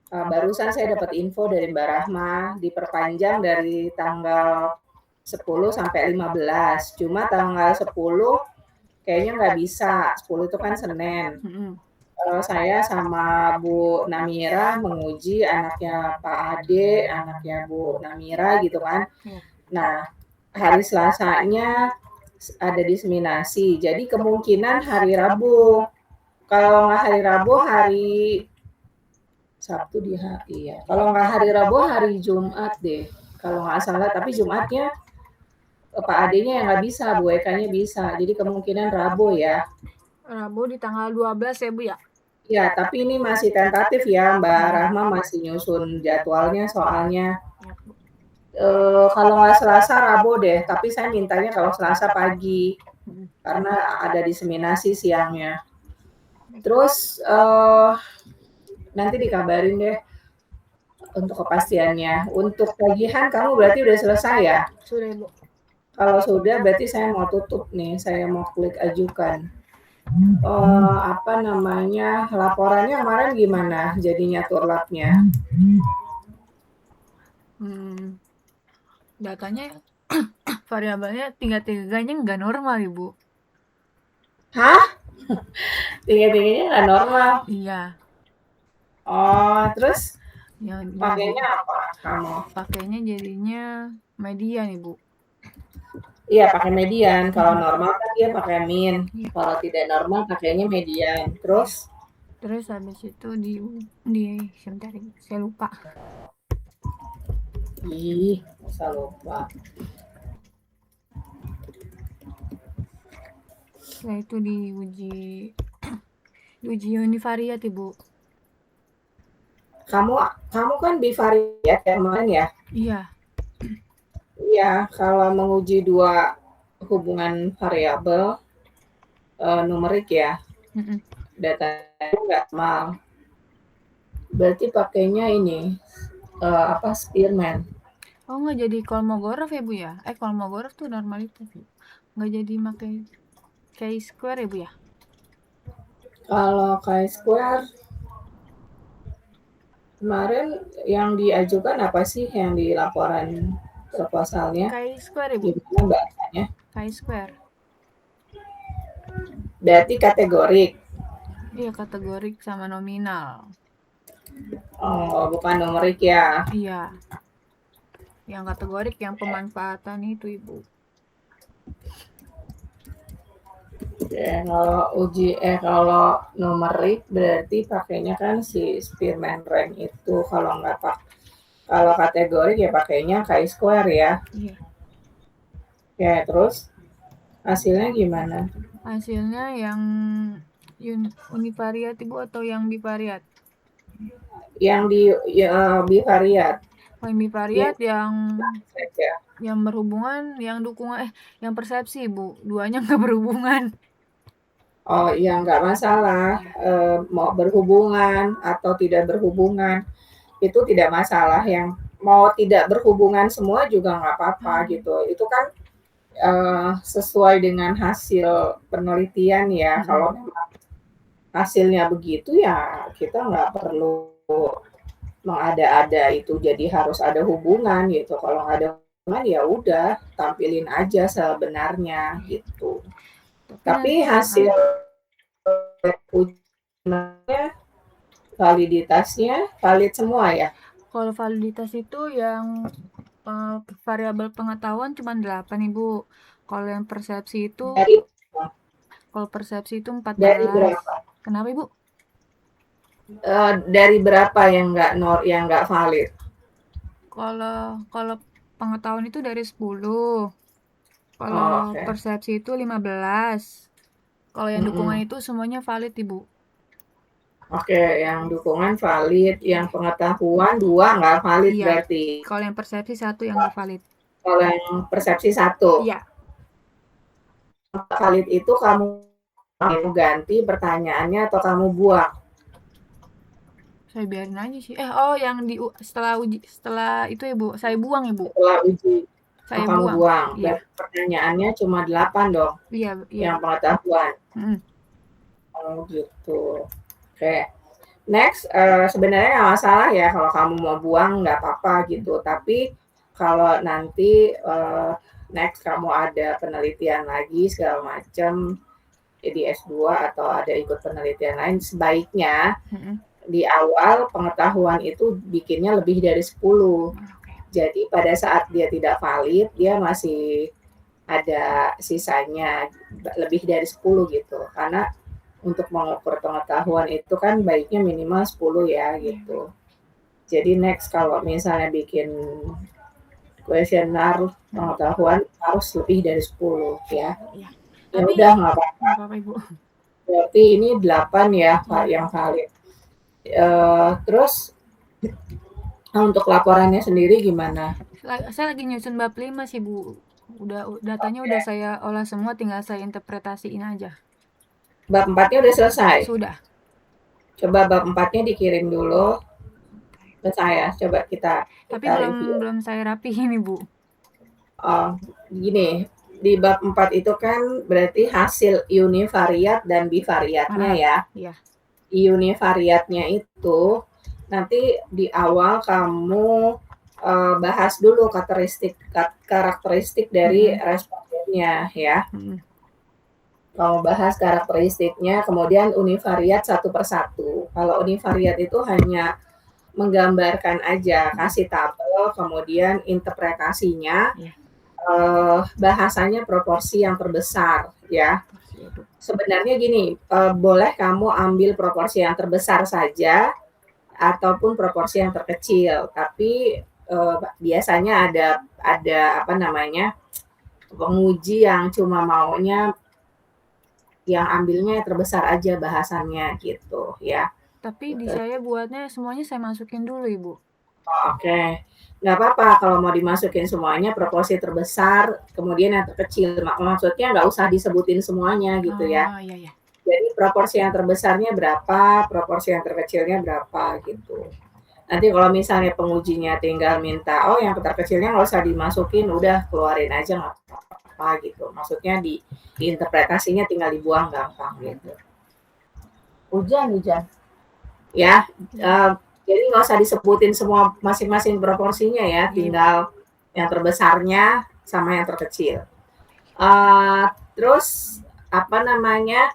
Barusan saya dapat info dari Mbak Rahma, diperpanjang dari tanggal 10 sampai 15. Cuma tanggal 10 kayaknya nggak bisa, 10 itu kan Senin. Saya sama Bu Namira menguji anaknya Pak Ade, anaknya Bu Namira gitu kan. Nah, hari Selasanya ada diseminasi, jadi kemungkinan hari Rabu. Kalau nggak hari Rabu, hari Sabtu di hari ya. Kalau nggak hari Rabu, hari Jumat deh. Kalau nggak salah, tapi Jumatnya Pak Adenya yang nggak bisa, Bu Ekanya bisa. Jadi kemungkinan Rabu ya. Rabu di tanggal 12 ya Bu ya? Ya, tapi ini masih tentatif ya, Mbak Rahma masih nyusun jadwalnya soalnya. Kalau nggak Selasa, Rabu deh. Tapi saya mintanya kalau Selasa pagi, karena ada diseminasi siangnya. Terus nanti dikabarin deh untuk kepastiannya. Untuk tagihan kamu berarti udah selesai ya? Sudah Bu. Kalau sudah berarti saya mau tutup nih, saya mau klik ajukan. Apa namanya, laporannya kemarin gimana jadinya turlapnya? Datanya variabelnya tiga-tiganya nggak normal Ibu. Hah? Tiga-tiganya nggak normal? Iya. Oh, terus Yang pakainya apa kamu? Pakainya jadinya median Ibu. Iya, pakai median. Kalau normal kan dia pakai min. Kalau tidak normal pakainya median. Terus habis itu sebentar saya lupa. Ih, masa lupa. Setelah itu diuji univariat Ibu. Kamu kan bivariat ya kemarin ya? Iya. Iya, kalau menguji dua hubungan variabel numerik ya, datanya nggak normal. Berarti pakainya ini apa Spearman? Oh nggak jadi Kolmogorov ya Bu ya? Kolmogorov tuh normal itu Bu. Nggak jadi pakai chi-square ya Bu ya? Kalau chi-square kemarin yang diajukan apa sih yang di laporan proposalnya? Chi-square ya Bu? Gimana bahasanya? Chi-square. Berarti kategorik. Iya, kategorik sama nominal. Oh, bukan numerik ya? Iya. Yang kategorik yang pemanfaatan itu Ibu. Kalau numerik berarti pakainya kan si Spearman rank itu. Kalau kategorik ya pakainya chi-square ya. Iya. Ya, terus hasilnya gimana? Hasilnya yang univariat Ibu atau yang bivariat? Yang di bivariat. Yang bivariat yang berhubungan, yang persepsi Bu. Duanya nggak berhubungan. Oh iya, nggak masalah. Mau berhubungan atau tidak berhubungan itu tidak masalah. Yang mau tidak berhubungan semua juga nggak apa-apa gitu. Itu kan sesuai dengan hasil penelitian ya. Kalau memang hasilnya begitu ya kita nggak perlu mengada-ada itu jadi harus ada hubungan gitu. Kalau nggak ada hubungan ya udah tampilin aja sebenarnya gitu. Tapi hasil ujiannya validitasnya valid semua ya? Kalau validitas itu yang variabel pengetahuan cuma 8 Ibu. Kalau yang persepsi itu kalau persepsi itu 14. Dari berapa? Kenapa Ibu? Dari berapa yang nggak valid? Kalau pengetahuan itu dari 10. Kalau persepsi itu 15. Kalau yang dukungan itu semuanya valid Ibu. Oke, yang dukungan valid, yang pengetahuan 2 nggak valid Iya. berarti. Kalau yang persepsi 1 yang nggak valid. Kalau yang persepsi 1. Iya. Valid itu kamu ganti pertanyaannya atau kamu buang? Saya biarin aja sih. Yang setelah itu ya Bu, saya buang ya Bu. Setelah uji, Saya kamu buang. Iya. Pertanyaannya cuma 8 dong. Iya. Yang pengetahuan. Mm. Oh gitu. Oke. Next, sebenarnya nggak masalah ya kalau kamu mau buang nggak apa-apa gitu, tapi kalau nanti, next kamu ada penelitian lagi segala macam, di S2 atau ada ikut penelitian lain, sebaiknya di awal pengetahuan itu bikinnya lebih dari 10. Jadi pada saat dia tidak valid, dia masih ada sisanya lebih dari 10 gitu. Karena untuk mengukur pengetahuan itu kan baiknya minimal 10 ya gitu. Jadi next kalau misalnya bikin kuesioner pengetahuan harus lebih dari 10 ya. Iya. Ya Tapi udah nggak apa-apa. nggak apa-apa Ibu. Berarti ini 8 ya Pak yang valid. Terus untuk laporannya sendiri gimana? Saya lagi nyusun bab 5 sih Bu. Datanya udah saya olah semua, tinggal saya interpretasiin aja. Bab 4-nya udah selesai? Sudah. Coba bab 4-nya dikirim dulu ke saya. Coba kita Tapi review. belum saya rapihin Ibu. Gini, di bab 4 itu kan berarti hasil univariat dan bivariatnya ya. Iya. Univariatnya itu nanti di awal kamu bahas dulu karakteristik dari respondennya ya. Kamu bahas karakteristiknya, kemudian univariat satu persatu. Kalau univariat itu hanya menggambarkan aja, kasih tabel, kemudian interpretasinya, bahasanya proporsi yang terbesar ya. Sebenarnya gini, boleh kamu ambil proporsi yang terbesar saja ataupun proporsi yang terkecil, tapi biasanya ada apa namanya, penguji yang cuma maunya yang ambilnya terbesar aja bahasannya gitu ya. Tapi di saya buatnya semuanya saya masukin dulu Ibu. Oke, nggak apa-apa kalau mau dimasukin semuanya proporsi terbesar, kemudian yang terkecil. Maksudnya nggak usah disebutin semuanya gitu ya. Oh, iya. Jadi proporsi yang terbesarnya berapa, proporsi yang terkecilnya berapa gitu. Nanti kalau misalnya pengujinya tinggal minta, oh yang terkecilnya nggak usah dimasukin, udah keluarin aja nggak apa-apa gitu. Maksudnya di interpretasinya tinggal dibuang gampang gitu. Hujan. Ya, jadi nggak usah disebutin semua masing-masing proporsinya ya, tinggal yang terbesarnya sama yang terkecil. Terus apa namanya,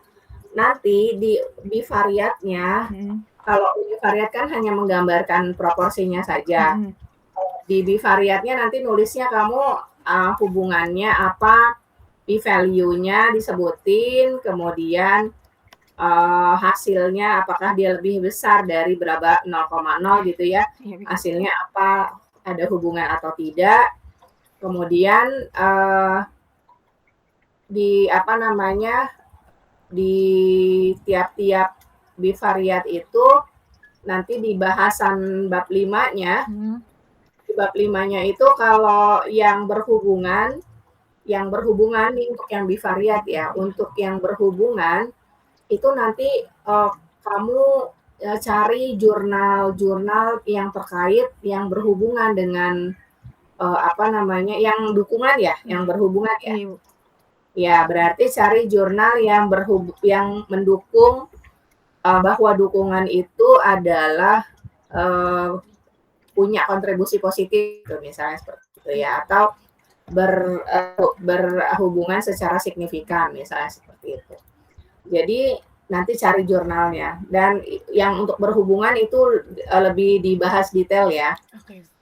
nanti di bivariatnya, kalau univariat kan hanya menggambarkan proporsinya saja. Di bivariatnya nanti nulisnya kamu hubungannya apa, p-value-nya disebutin, kemudian hasilnya apakah dia lebih besar dari berapa 0,0 gitu ya, hasilnya apa, ada hubungan atau tidak. Kemudian di apa namanya, di tiap-tiap bivariat itu nanti di bahasan bab 5-nya, di bab 5-nya itu kalau yang berhubungan nih untuk yang bivariat ya, untuk yang berhubungan itu nanti kamu cari jurnal-jurnal yang terkait yang berhubungan dengan apa namanya, yang dukungan ya, yang berhubungan ya. Ya, berarti cari jurnal yang mendukung bahwa dukungan itu adalah punya kontribusi positif, misalnya seperti itu ya, atau berhubungan secara signifikan, misalnya seperti itu. Jadi nanti cari jurnalnya, dan yang untuk berhubungan itu lebih dibahas detail ya.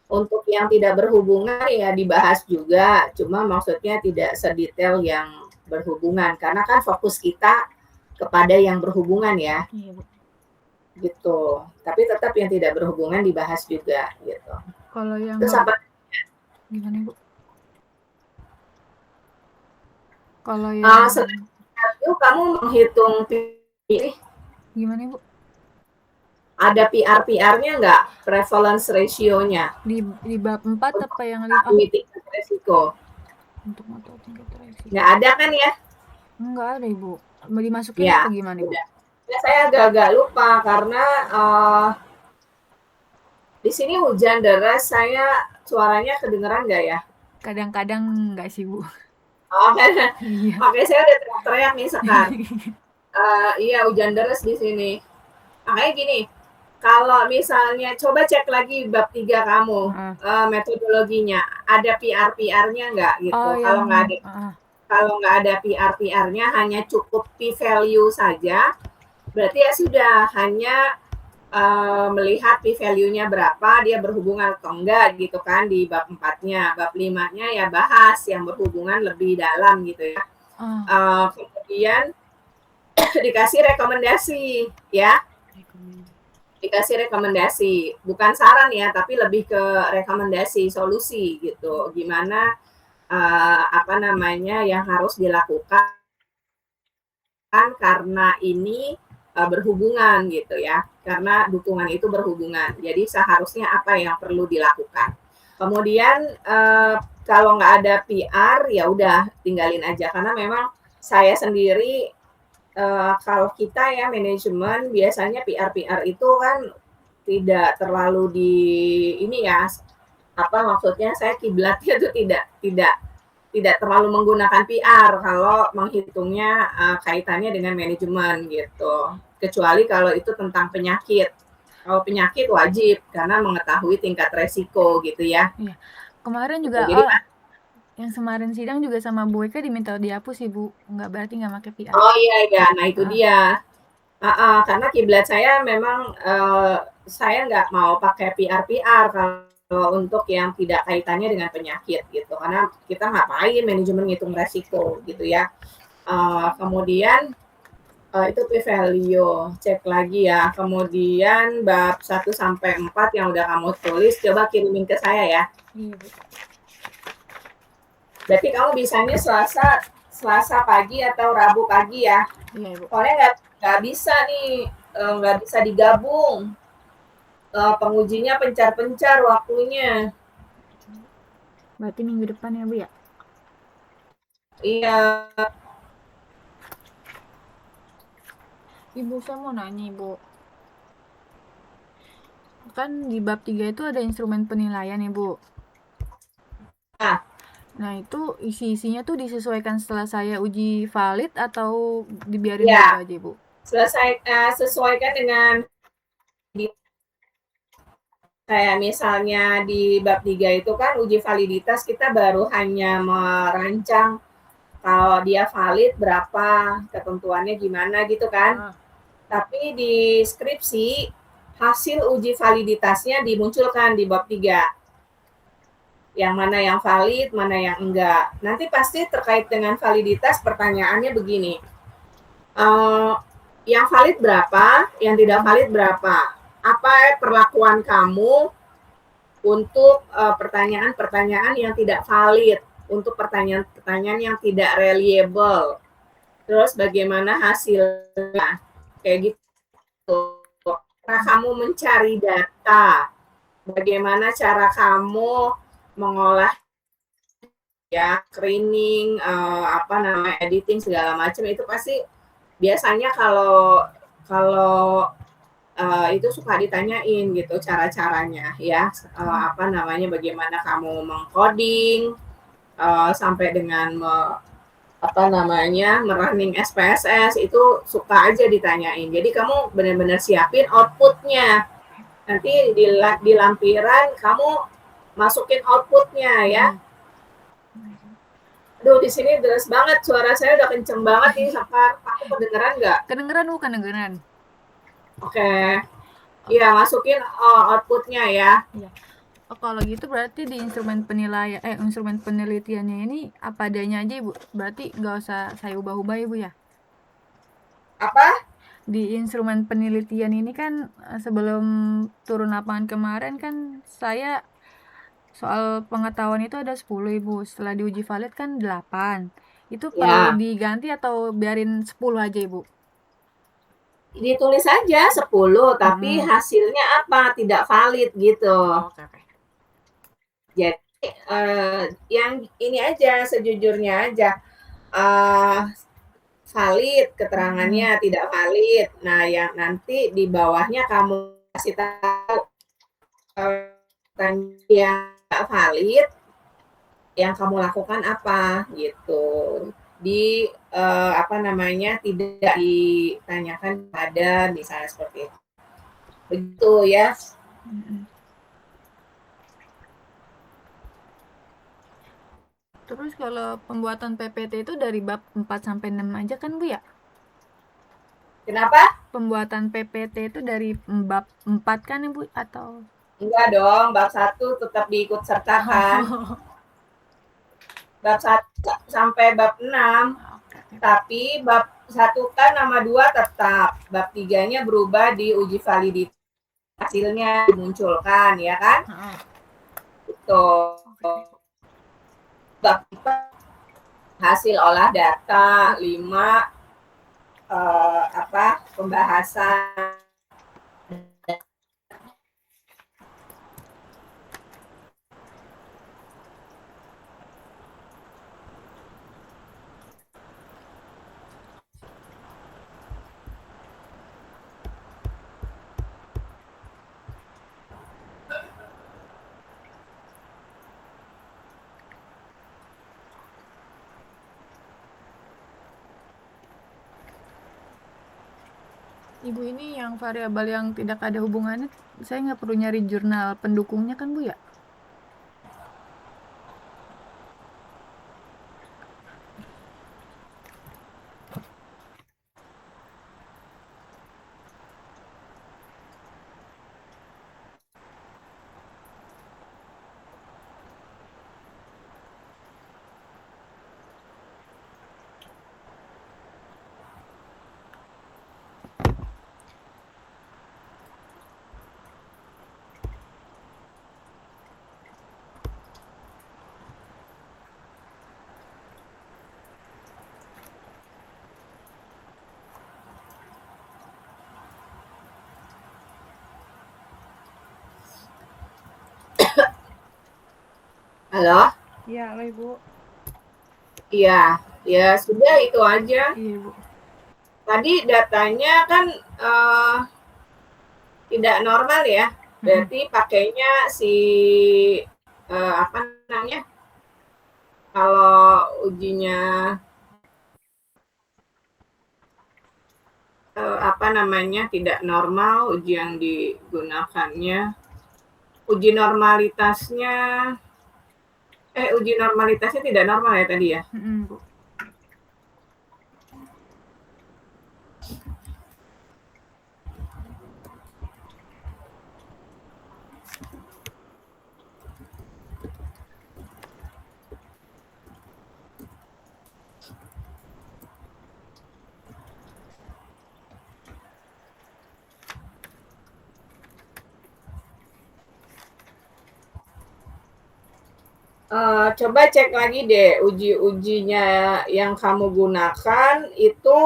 Untuk yang tidak berhubungan ya dibahas juga, cuma maksudnya tidak sedetail yang berhubungan, karena kan fokus kita kepada yang berhubungan ya. Gitu. Tapi tetap yang tidak berhubungan dibahas juga gitu. Kalau yang terus apa? Gimana Bu? Kalau yang kamu menghitung pilih gimana Bu? Ada PR-nya nggak? Prevalence ratio-nya? Di bab 4 apa yang mitigasi resiko? Untuk mata tingkat resiko. Nggak ada kan ya? Nggak ada Ibu. Mau dimasukin ya, apa gimana Ibu? Ya, saya agak-agak lupa karena di sini hujan deras, saya suaranya kedengeran nggak ya? Kadang-kadang nggak sih Bu. Oh, kan? Iya. Makanya saya udah teriak nih sekarang. Iya, hujan deras di sini. Makanya gini, Kalau misalnya coba cek lagi bab 3 kamu, metodologinya, ada PR-PR-nya nggak gitu. Oh, Kalau nggak ada kalau nggak ada PR-PR-nya, hanya cukup p-value saja, berarti ya sudah, hanya melihat p-value-nya berapa, dia berhubungan atau enggak gitu kan di bab 4-nya. Bab 5-nya ya bahas yang berhubungan lebih dalam gitu ya. Kemudian dikasih rekomendasi ya. Dikasih rekomendasi, bukan saran ya, tapi lebih ke rekomendasi solusi gitu. Gimana apa namanya yang harus dilakukan karena ini berhubungan gitu ya, karena dukungan itu berhubungan. Jadi seharusnya apa yang perlu dilakukan. Kemudian kalau nggak ada PR ya udah tinggalin aja, karena memang saya sendiri kalau kita ya manajemen biasanya PR-PR itu kan tidak terlalu di ini ya, apa maksudnya, saya kiblatnya tuh tidak terlalu menggunakan PR kalau menghitungnya kaitannya dengan manajemen gitu. Kecuali kalau itu tentang penyakit. Kalau penyakit wajib karena mengetahui tingkat resiko gitu ya. Iya. Kemarin juga Jadi, yang kemarin sidang juga sama Bu Eka diminta dihapus sih Bu, berarti nggak pakai PR. Oh iya, nah itu dia. Karena kiblat saya memang saya nggak mau pakai PR-PR kalau untuk yang tidak kaitannya dengan penyakit gitu, karena kita ngapain manajemen ngitung resiko gitu ya. Kemudian itu p-value, cek lagi ya. Kemudian bab 1 sampai 4 yang udah kamu tulis, coba kirimin ke saya ya. Iya, Bu. Berarti kamu bisanya Selasa pagi atau Rabu pagi ya? Iya, Bu. Soalnya nggak bisa nih, nggak bisa digabung. Pengujinya pencar-pencar waktunya. Berarti minggu depan ya Bu ya? Iya. Ibu, saya mau nanya Ibu. Kan di bab 3 itu ada instrumen penilaian Ibu. Nah itu isi-isinya tuh disesuaikan setelah saya uji valid atau dibiarin ya, gitu aja Bu? Sesuaikan dengan kayak misalnya di bab 3 itu kan uji validitas kita baru hanya merancang kalau dia valid berapa, ketentuannya gimana gitu kan. Tapi di skripsi hasil uji validitasnya dimunculkan di bab 3. Yang mana yang valid, mana yang enggak. Nanti pasti terkait dengan validitas pertanyaannya begini. Yang valid berapa, yang tidak valid berapa? Apa perlakuan kamu untuk pertanyaan-pertanyaan yang tidak valid, untuk pertanyaan-pertanyaan yang tidak reliable. Terus bagaimana hasilnya? Kayak gitu. Cara kamu mencari data, bagaimana cara kamu mengolah ya, screening, apa namanya, editing segala macam itu pasti biasanya kalau itu suka ditanyain gitu cara-caranya ya, apa namanya, bagaimana kamu mengcoding sampai dengan apa namanya, merunning SPSS itu suka aja ditanyain. Jadi kamu benar-benar siapin outputnya. Nanti di lampiran kamu masukin outputnya ya. Aduh, di sini deras banget, suara saya udah kenceng banget nih, Sapar. Aku kedengeran nggak? Kedengeran Bu, kedengeran. Oke. Iya, masukin outputnya ya. Iya. Oh, kalau gitu berarti di instrumen penilaian, instrumen penelitiannya ini apa adanya aja Ibu? Berarti nggak usah saya ubah-ubah Ibu ya? Apa? Di instrumen penelitian ini kan sebelum turun lapangan kemarin kan saya soal pengetahuan itu ada 10 Ibu, setelah diuji valid kan 8. Itu perlu diganti atau biarin 10 aja Ibu? Ditulis aja 10, tapi hasilnya apa? Tidak valid gitu. Okay. Jadi yang ini aja, sejujurnya aja. Valid keterangannya, tidak valid. Nah, yang nanti di bawahnya kamu kasih tahu yang valid, yang kamu lakukan apa gitu. Di apa namanya, tidak ditanyakan pada misalnya seperti itu. Begitu ya. Terus kalau pembuatan PPT itu dari bab 4 sampai 6 aja kan Bu ya? Kenapa? Pembuatan PPT itu dari bab 4 kan Ibu atau? Enggak dong, bab 1 tetap diikut sertakan. Bab 1 sampai bab 6. Tapi bab 1 kan nama 2 tetap. Bab 3-nya berubah di uji validitas, hasilnya dimunculkan, ya kan? Itu. Bab 4 hasil olah data, 5 pembahasan. Ibu ini yang variabel yang tidak ada hubungannya, saya nggak perlu nyari jurnal pendukungnya kan Bu ya? Halo? Iya, halo Ibu. Iya, ya sudah itu aja. Iya Bu. Tadi datanya kan tidak normal ya, berarti pakainya si apa namanya, kalau ujinya apa namanya tidak normal, uji yang digunakannya, uji normalitasnya tidak normal ya tadi ya. Bu. Coba cek lagi deh uji-ujinya yang kamu gunakan itu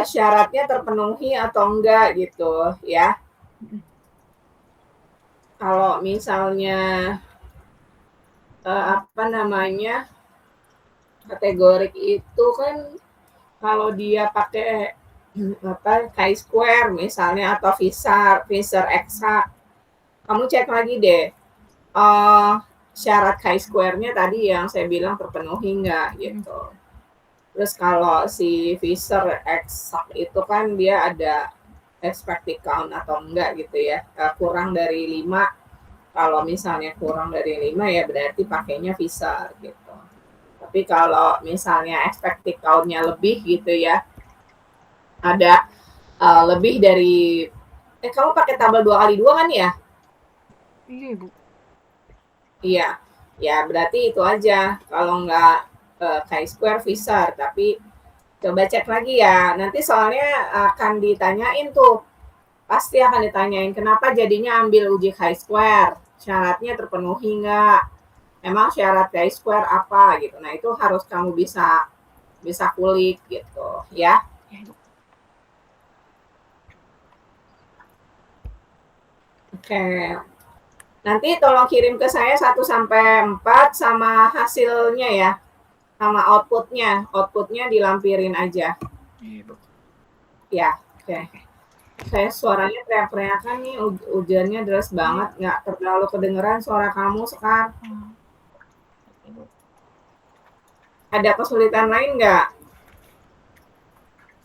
syaratnya terpenuhi atau enggak gitu ya. Kalau misalnya apa namanya, kategorik itu kan kalau dia pakai chi-square misalnya atau Fisher eksak, kamu cek lagi deh syarat chi-square-nya tadi yang saya bilang terpenuhi enggak gitu. Terus kalau si Fisher eksak itu kan dia ada expected count atau enggak gitu ya, kurang dari 5. Kalau misalnya kurang dari 5 ya berarti pakainya Fisher gitu. Tapi kalau misalnya expected count-nya lebih gitu ya, ada lebih dari kamu pakai tabel 2x2 kan ya? Iya Ibu. Iya, ya berarti itu aja. Kalau nggak chi-square Fisher, tapi coba cek lagi ya. Nanti soalnya akan ditanyain tuh, pasti akan ditanyain kenapa jadinya ambil uji chi-square, syaratnya terpenuhi nggak? Emang syarat chi-square apa gitu. Nah itu harus kamu bisa kulik gitu ya. Oke. Nanti tolong kirim ke saya 1 sampai 4 sama hasilnya ya. Sama outputnya. Outputnya dilampirin aja. Ya, oke. Saya suaranya teriak-teriakan nih, hujannya deras banget, nggak terlalu kedengeran suara kamu sekarang. Ada kesulitan lain nggak?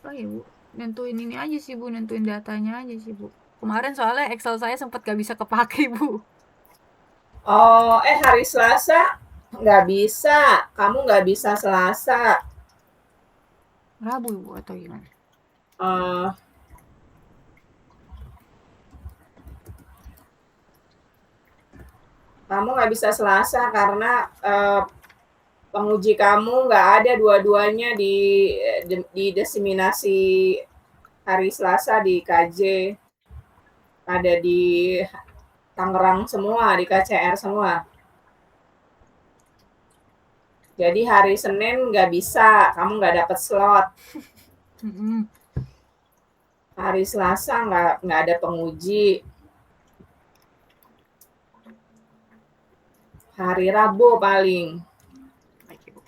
Oh iya Bu, nentuin ini aja sih Bu, nentuin datanya aja sih Bu. Kemarin soalnya Excel saya sempat gak bisa kepake, Bu. Oh, hari Selasa nggak bisa. Kamu nggak bisa Selasa. Rabu, Bu, atau gimana? Eh, kamu nggak bisa Selasa karena penguji kamu nggak ada dua-duanya di diseminasi hari Selasa di KJ. Ada di Tangerang semua, di KCR semua. Jadi hari Senin nggak bisa, kamu nggak dapet slot. Mm-mm. Hari Selasa nggak ada penguji. Hari Rabu paling. Baik, Ibu.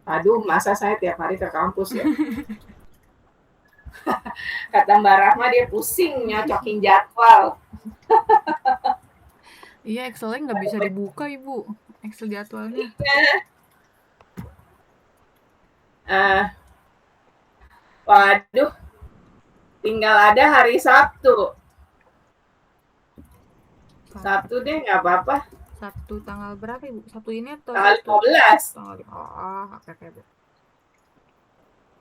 Aduh, masa saya tiap hari ke kampus ya? Kata Mbak Rahma dia pusing nyocokin jadwal. Iya, Excelnya nggak bisa dibuka, Ibu. Excel jadwalnya. Uh, waduh, tinggal ada hari Sabtu. Sabtu deh nggak apa-apa. Sabtu tanggal berapa, Ibu? Sabtu ini atau Tanggal Sabtu? 15. Tanggal 5. Oh, oke, oke, Bu.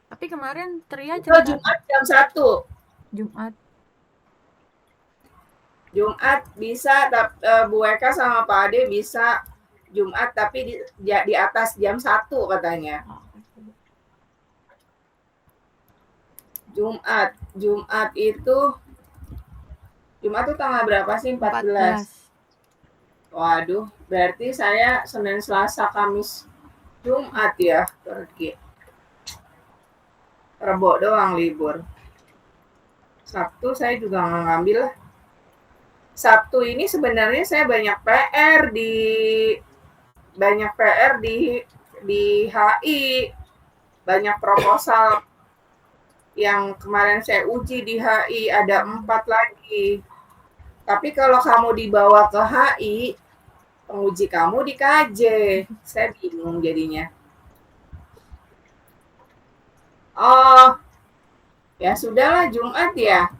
Tapi kemarin Tria Atau cerita Jumat jam 1. Jumat. Jumat bisa, Bu Eka sama Pak Ade bisa Jumat tapi di atas jam 1 katanya. Oh, oke, Bu. Jumat. Jumat itu tanggal berapa sih? 14. 14. Waduh, berarti saya Senin, Selasa, Kamis, Jumat ya pergi. Rebo doang libur. Sabtu saya juga nggak ngambil lah. Sabtu ini sebenarnya saya banyak PR di HI, banyak proposal yang kemarin saya uji di HI ada 4 lagi. Tapi kalau kamu dibawa ke HI, penguji kamu di KJ. Saya bingung jadinya. Oh, ya sudahlah Jumat ya.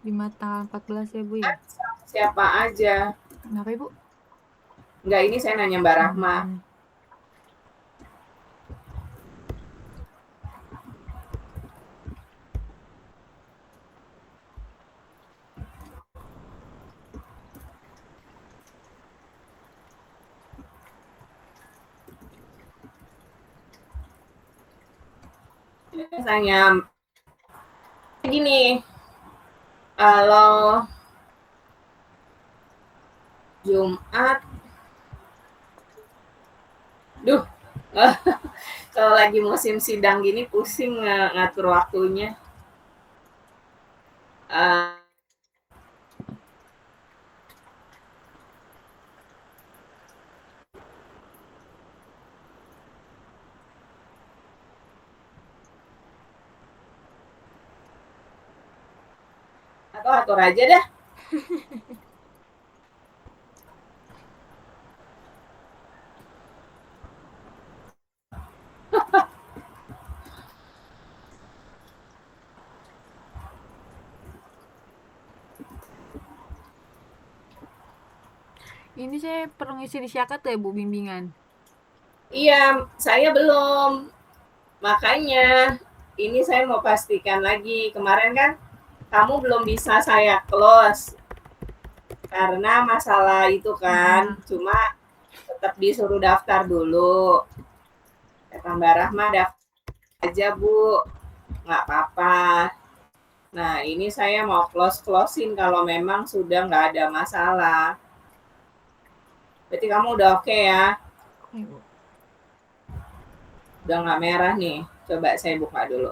Jumat tanggal 14 ya, Bu ya. Siapa aja. Kenapa, Ibu? Enggak, ini saya nanya Mbak Rahma. Misalnya gini, kalau Jumat, duh, kalau lagi musim sidang gini pusing ngatur waktunya. Atau atur aja dah. Ini saya perlu ngisi di Syakat ya, Bu, bimbingan. Iya, saya belum. Makanya ini saya mau pastikan lagi. Kemarin kan kamu belum bisa saya close karena masalah itu kan. Cuma tetap disuruh daftar dulu. Kata Mbak Rahma daftar aja Bu, nggak apa-apa. Nah ini saya mau closein kalau memang sudah nggak ada masalah. Berarti kamu udah oke ya? Udah nggak merah nih. Coba saya buka dulu.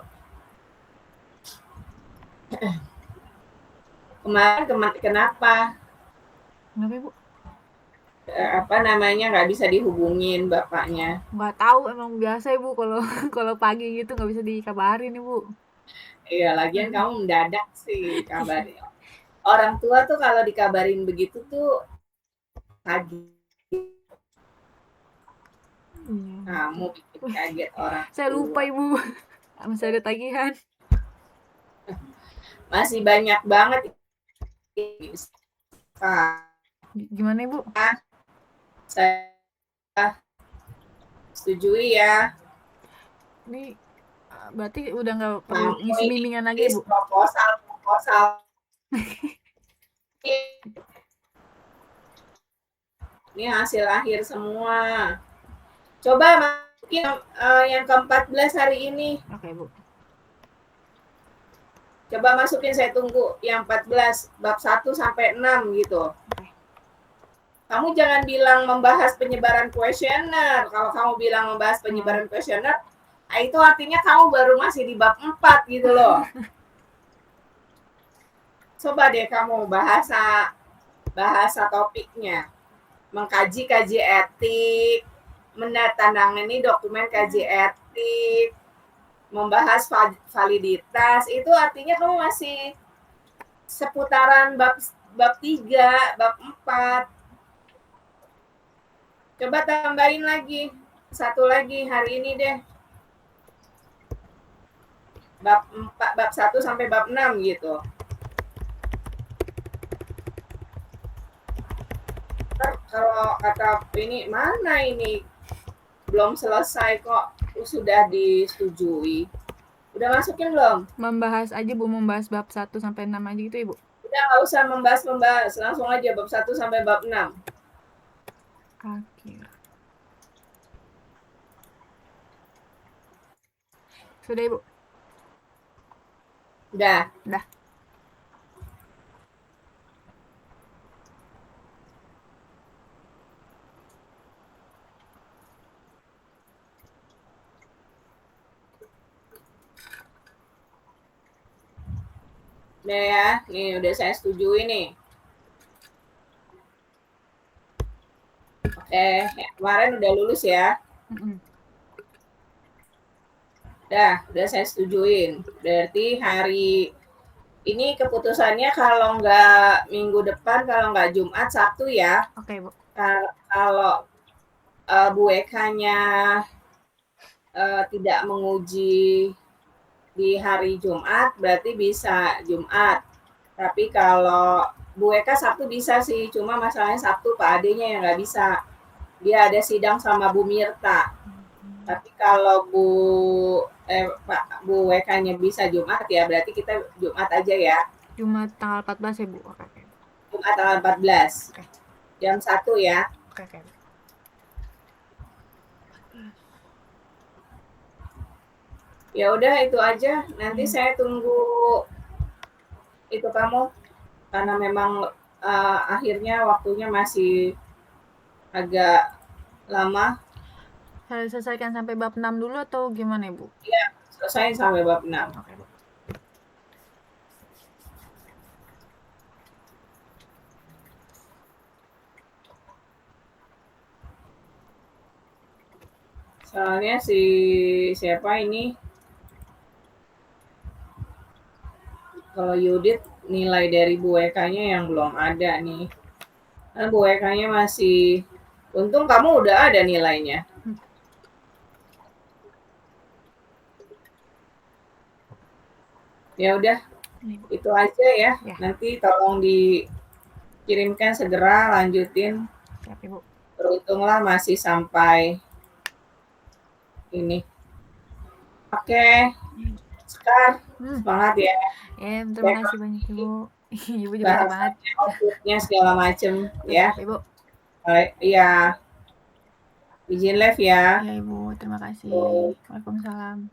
Kemarin kenapa? Kenapa, Ibu? Apa namanya nggak bisa dihubungin bapaknya? Nggak tahu, emang biasa, Ibu, kalau kalau pagi gitu nggak bisa dikabarin, Ibu. Iya, lagian kamu mendadak sih kabarnya. Orang tua tuh kalau dikabarin begitu tuh kaget. Kamu bikin kaget orang tua. Saya lupa, Ibu. Masih ada tagihan. Masih banyak banget Gimana Ibu? Saya setujui ya. Ini berarti udah nggak perlu ngisi bimbingan lagi Bu? Proposal. Ini hasil akhir semua. Coba masukin yang ke-14 hari ini. Oke Bu. Coba masukin, saya tunggu yang 14 bab 1 sampai 6 gitu. Kamu jangan bilang membahas penyebaran kuesioner. Kalau kamu bilang membahas penyebaran kuesioner, itu artinya kamu baru masih di bab 4 gitu loh. Coba deh kamu bahasa topiknya. Mengkaji etik, menandatangani dokumen kaji etik, membahas validitas, itu artinya kamu masih seputaran bab 3, bab 4. Coba tambahin lagi, satu lagi hari ini deh. Bab 1 sampai bab 6 gitu. Kalau kata ini, mana ini belum selesai kok sudah disetujui. Udah masukin belum? Membahas aja Bu, membahas bab 1 sampai 6 aja gitu Ibu. Udah, nggak usah membahas, langsung aja bab 1 sampai bab 6. Akhir. Sudah Ibu? Udah. Udah ya, nih udah saya setujui nih. Oke, kemarin udah lulus ya. Udah saya setujuin. Berarti hari ini keputusannya kalau nggak minggu depan, kalau nggak Jumat, Sabtu ya. Oke Bu. Kalau Bu Eka-nya tidak menguji di hari Jumat, berarti bisa Jumat. Tapi kalau Bu Eka Sabtu bisa sih, cuma masalahnya Sabtu Pak Ade-nya yang nggak bisa. Dia ada sidang sama Bu Mirta. Tapi kalau Bu Eka-nya bisa Jumat ya, berarti kita Jumat aja ya. Jumat tanggal 14 ya Bu? Oke. Jumat tanggal 14. Oke. Jam 1 ya. Oke. Ya udah itu aja. Nanti saya tunggu itu kamu, karena memang akhirnya waktunya masih agak lama. Saya selesaikan sampai bab 6 dulu atau gimana Ibu? Iya, selesai sampai bab 6. Oke Bu. Soalnya siapa ini, kalau Yudit nilai dari Bu Eka-nya yang belum ada nih. Karena Bu Eka-nya masih, untung kamu udah ada nilainya. Ya udah, itu aja ya. Nanti tolong dikirimkan segera, lanjutin. Siap Ibu. Beruntunglah masih sampai ini. Oke. Sekar, semangat ya. Terima kasih banyak Ibu. Ibu juga semangat. Outputnya segala macem ya. Ibu. Iya. Izin live ya. Ya Ibu, terima kasih. Waalaikumsalam.